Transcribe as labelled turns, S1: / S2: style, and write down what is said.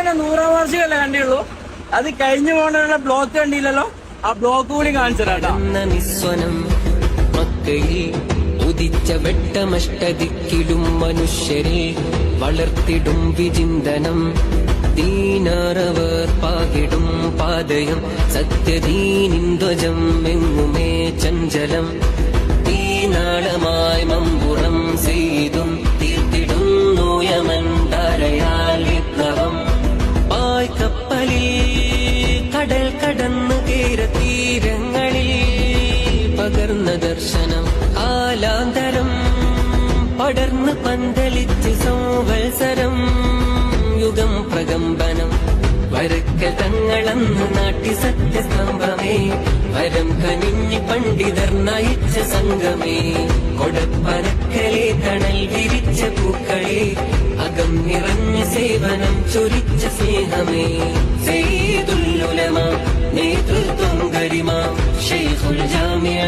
S1: തന്നെ 100ാം വാർഷികമല്ലേ കണ്ടുള്ളൂ. അത് കഴിഞ്ഞു പോകണ ബ്ലോക്ക് കണ്ടില്ലല്ലോ. ആ ബ്ലോക്ക് കൂടി കാണിച്ചതാ.
S2: ഉദിച്ച വെട്ടമഷ്ടദിക്കിലും മനുഷ്യരെ വളർത്തിടും വിചിന്തനം. ദീനാറവർ പാകിടും പാതയം സത്യദീനിന്ദ്വജം എങ്ങുമേ ചഞ്ചലം. തീനാളമായി മമ്പുറം ചെയ്തും തീർത്തിടുന്നു യമൻധാരയാൽ വിപ്ലവം. പായ്ക്കപ്പലിൽ കടൽ കടന്നു തീരതീരങ്ങളിൽ പകർന്ന ദർശനം. കാലാന്തരം പടർന്ന് പന്തലിച്ച് സംവത്സരം യുഗം പ്രകമ്പനം. വരക്ക തങ്ങളന്ന് നാട്ടി സത്യസ്തംഭമേ വരം കനിഞ്ഞ് പണ്ഡിതർ നയിച്ച സംഘമേ. കൊടപ്പനക്കലെ തണൽ വിരിച്ച പൂക്കളെ അകം നിറഞ്ഞ സേവനം ചൊരിച്ച സ്നേഹമേ. സയ്യിദുൽ ഉലമ നേതൃത്വം ഗരിമ ശൈഖുൽ ജാമിഅ